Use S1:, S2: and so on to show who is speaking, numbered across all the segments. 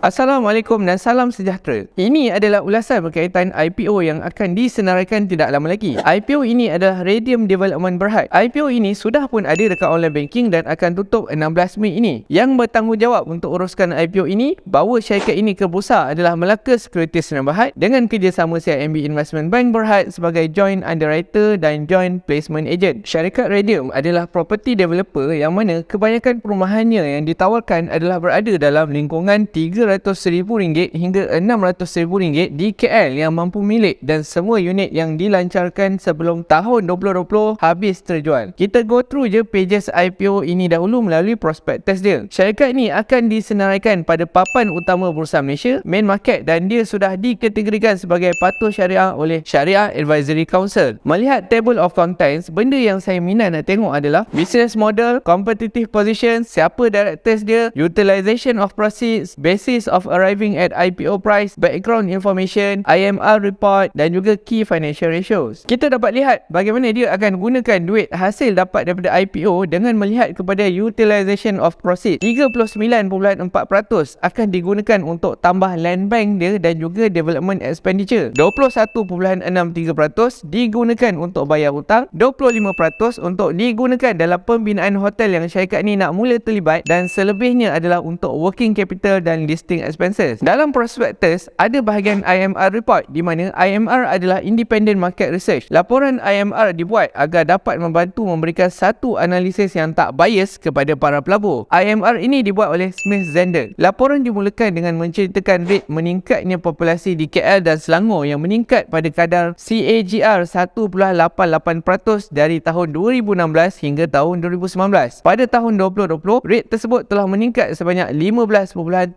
S1: Assalamualaikum dan salam sejahtera. Ini adalah ulasan berkaitan IPO yang akan disenaraikan tidak lama lagi. IPO ini adalah Radium Development Berhad. IPO ini sudah pun ada dekat online banking dan akan tutup 16 Mei ini. Yang bertanggungjawab untuk uruskan IPO ini, bawa syarikat ini ke bursa adalah Melaka Securities Sdn Bhd dengan kerjasama CIMB Investment Bank Berhad sebagai joint underwriter dan joint placement agent. Syarikat Radium adalah property developer yang mana kebanyakan perumahannya yang ditawarkan adalah berada dalam lingkungan RM300,000 hingga RM600,000 di KL yang mampu milik, dan semua unit yang dilancarkan sebelum tahun 2020 habis terjual. Kita go through je pages IPO ini dahulu melalui prospektus dia. Syarikat ni akan disenaraikan pada papan utama Bursa Malaysia, main market, dan dia sudah dikategorikan sebagai patuh syariah oleh Syariah Advisory Council. Melihat table of contents, benda yang saya minat nak tengok adalah business model, competitive position, siapa directors dia, utilization of proceeds, basis of arriving at IPO price, background information, IMR report dan juga key financial ratios. Kita dapat lihat bagaimana dia akan gunakan duit hasil dapat daripada IPO dengan melihat kepada utilization of proceeds. 39.4% akan digunakan untuk tambah land bank dia dan juga development expenditure. 21.63% digunakan untuk bayar hutang, 25% untuk digunakan dalam pembinaan hotel yang syarikat ni nak mula terlibat, dan selebihnya adalah untuk working capital dan listing expenses. Dalam prospektus ada bahagian IMR report di mana IMR adalah independent market research. Laporan IMR dibuat agar dapat membantu memberikan satu analisis yang tak bias kepada para pelabur. IMR ini dibuat oleh Smith Zender. Laporan dimulakan dengan menceritakan rate meningkatnya populasi di KL dan Selangor yang meningkat pada kadar CAGR 1.88% dari tahun 2016 hingga tahun 2019. Pada tahun 2020, rate tersebut telah meningkat sebanyak 15.35%,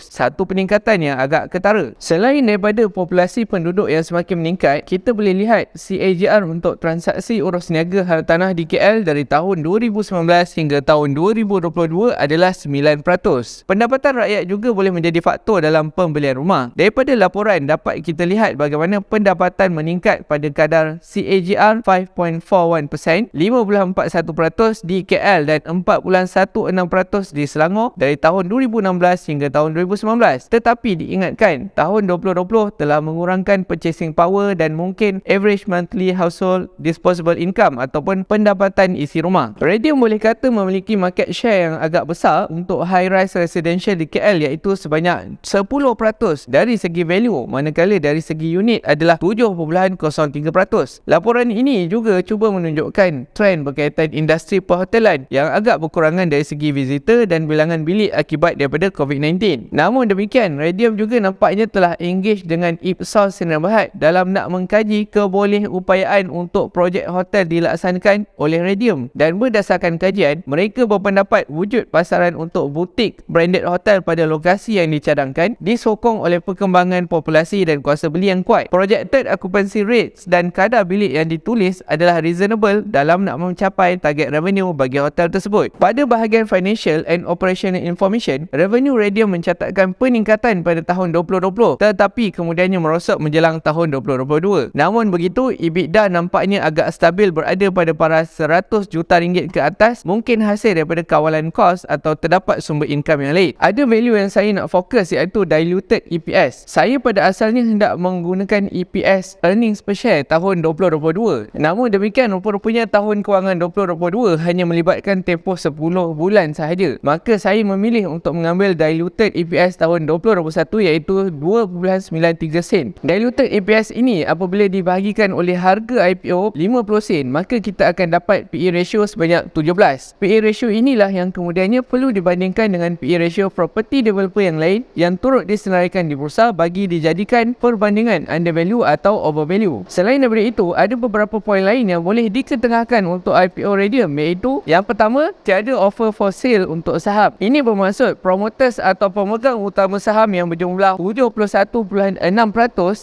S1: satu peningkatan yang agak ketara. Selain daripada populasi penduduk yang semakin meningkat, kita boleh lihat CAGR untuk transaksi urus niaga hartanah di KL dari tahun 2019 hingga tahun 2022 adalah 9%. Pendapatan rakyat juga boleh menjadi faktor dalam pembelian rumah. Daripada laporan dapat kita lihat bagaimana pendapatan meningkat pada kadar CAGR 5.41%, 5.41% di KL dan 4.16% di Selangor dari tahun 2016 hingga tahun 2019. Tetapi diingatkan, tahun 2020 telah mengurangkan purchasing power dan mungkin average monthly household disposable income ataupun pendapatan isi rumah. Radium boleh kata memiliki market share yang agak besar untuk high-rise residential di KL, iaitu sebanyak 10% dari segi value, manakala dari segi unit adalah 7.03%. Laporan ini juga cuba menunjukkan trend berkaitan industri perhotelan yang agak berkurangan dari segi visitor dan bilangan bilik akibat daripada COVID-19. Namun demikian, Radium juga nampaknya telah engage dengan Ipsos Sdn Bhd dalam nak mengkaji kebolehupayaan untuk projek hotel dilaksanakan oleh Radium, dan berdasarkan kajian, mereka berpendapat wujud pasaran untuk butik branded hotel pada lokasi yang dicadangkan disokong oleh perkembangan populasi dan kuasa beli yang kuat. Projected occupancy rates dan kadar bilik yang ditulis adalah reasonable dalam nak mencapai target revenue bagi hotel tersebut. Pada bahagian financial and operational information, revenue Radium mencatatkan peningkatan pada tahun 2020 tetapi kemudiannya merosot menjelang tahun 2022. Namun begitu, EBITDA nampaknya agak stabil berada pada paras RM100 juta ke atas, mungkin hasil daripada kawalan kos atau terdapat sumber income yang lain. Ada value yang saya nak fokus iaitu diluted EPS. Saya pada asalnya hendak menggunakan EPS earnings per share tahun 2022. Namun demikian, rupa-rupanya tahun kewangan 2022 hanya melibatkan tempoh 10 bulan sahaja. Maka saya memilih untuk mengambil diluted EPS tahun 2021 iaitu 2.93 sen. Diluted EPS ini apabila dibahagikan oleh harga IPO 50 sen, maka kita akan dapat PE ratio sebanyak 17. PE ratio inilah yang kemudiannya perlu dibandingkan dengan PE ratio property developer yang lain yang turut disenaraikan di bursa bagi dijadikan perbandingan undervalue atau overvalue. Selain daripada itu, ada beberapa poin lain yang boleh diketengahkan untuk IPO Radium, iaitu yang pertama, tiada offer for sale untuk saham. Ini bermaksud promoters atau pemegang utama saham yang berjumlah 71.6%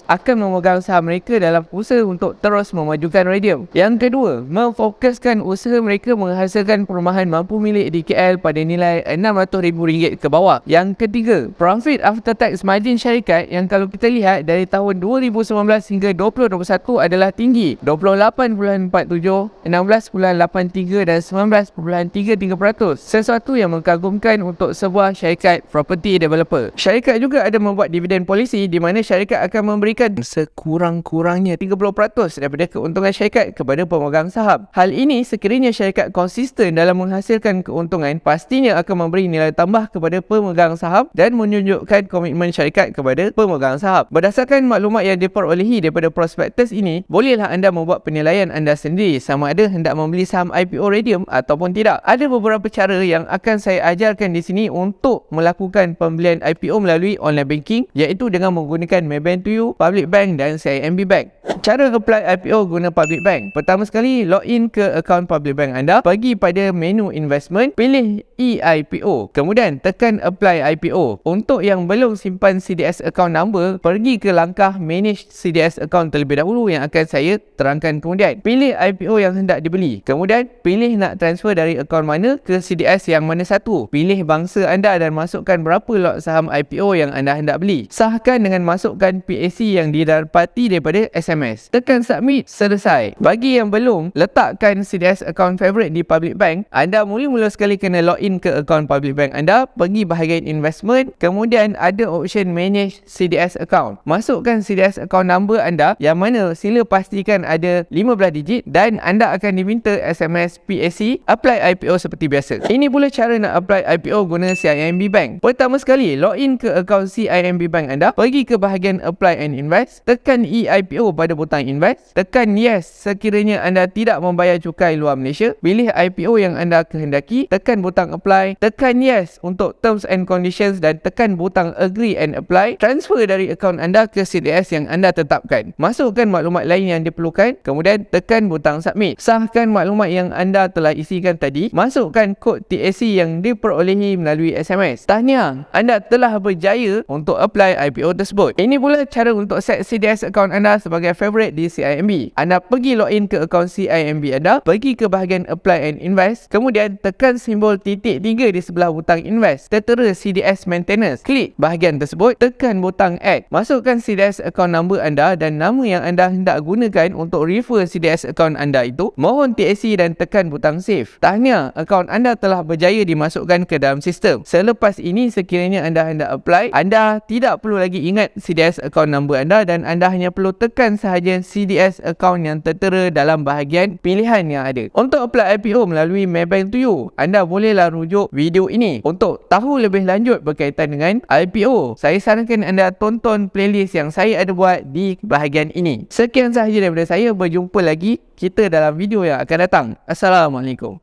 S1: akan memegang saham mereka dalam usaha untuk terus memajukan Radium. Yang kedua, memfokuskan usaha mereka menghasilkan perumahan mampu milik di KL pada nilai RM600,000 ke bawah. Yang ketiga, profit after tax margin syarikat yang kalau kita lihat dari tahun 2019 hingga 2021 adalah tinggi, 28.47, 16.83 dan 19.33%. Sesuatu yang mengagumkan untuk sebuah syarikat property. property developer. Syarikat juga ada membuat dividen polisi di mana syarikat akan memberikan sekurang-kurangnya 30% daripada keuntungan syarikat kepada pemegang saham. Hal ini sekiranya syarikat konsisten dalam menghasilkan keuntungan, pastinya akan memberi nilai tambah kepada pemegang saham dan menunjukkan komitmen syarikat kepada pemegang saham. Berdasarkan maklumat yang diperolehi daripada prospektus ini, bolehlah anda membuat penilaian anda sendiri sama ada hendak membeli saham IPO Radium ataupun tidak. Ada beberapa cara yang akan saya ajarkan di sini untuk melakukan pembelian IPO melalui online banking, iaitu dengan menggunakan Maybank To You, Public Bank dan CIMB Bank. Cara apply IPO guna Public Bank. Pertama sekali, login ke akaun Public Bank anda, pergi pada menu investment, pilih eIPO, kemudian tekan apply IPO. Untuk yang belum simpan CDS account number, pergi ke langkah manage CDS account terlebih dahulu yang akan saya terangkan kemudian. Pilih IPO yang hendak dibeli, kemudian pilih nak transfer dari akaun mana ke CDS yang mana satu. Pilih bangsa anda dan masukkan berapa lot saham IPO yang anda hendak beli. Sahkan dengan masukkan PAC yang didapati daripada SMS. Tekan submit, selesai. Bagi yang belum, letakkan CDS account favorite di Public Bank. Anda mula-mula sekali kena login ke akaun Public Bank anda, pergi bahagian investment, kemudian ada option manage CDS account. Masukkan CDS account number anda yang mana sila pastikan ada 15 digit dan anda akan diminta SMS PAC, apply IPO seperti biasa. Ini pula cara nak apply IPO guna CIMB Bank. Pertama sekali, login ke akaun CIMB Bank anda, pergi ke bahagian apply and invest, tekan eIPO pada butang invest, tekan yes sekiranya anda tidak membayar cukai luar Malaysia, pilih IPO yang anda kehendaki, tekan butang apply, tekan yes untuk terms and conditions dan tekan butang agree and apply, transfer dari akaun anda ke CDS yang anda tetapkan. Masukkan maklumat lain yang diperlukan, kemudian tekan butang submit. Sahkan maklumat yang anda telah isikan tadi, masukkan kod TAC yang diperolehi melalui SMS. Tahniah, anda telah berjaya untuk apply IPO tersebut. Ini pula cara untuk set CDS account anda sebagai favorite di CIMB. Anda pergi login ke akaun CIMB anda, pergi ke bahagian apply and invest, kemudian tekan simbol titik 3 di sebelah butang invest, tertera CDS maintenance. Klik bahagian tersebut, tekan butang add. Masukkan CDS account number anda dan nama yang anda hendak gunakan untuk refer CDS account anda itu. Mohon TAC dan tekan butang save. Tahniah, akaun anda telah berjaya dimasukkan ke dalam sistem. Selepas ini, sekiranya anda hendak apply, anda tidak perlu lagi ingat CDS account number anda dan anda hanya perlu tekan sahaja CDS account yang tertera dalam bahagian pilihan yang ada. Untuk apply IPO melalui Maybank To You, anda bolehlah rujuk video ini. Untuk tahu lebih lanjut berkaitan dengan IPO, saya sarankan anda tonton playlist yang saya ada buat di bahagian ini. Sekian sahaja daripada saya, berjumpa lagi kita dalam video yang akan datang. Assalamualaikum.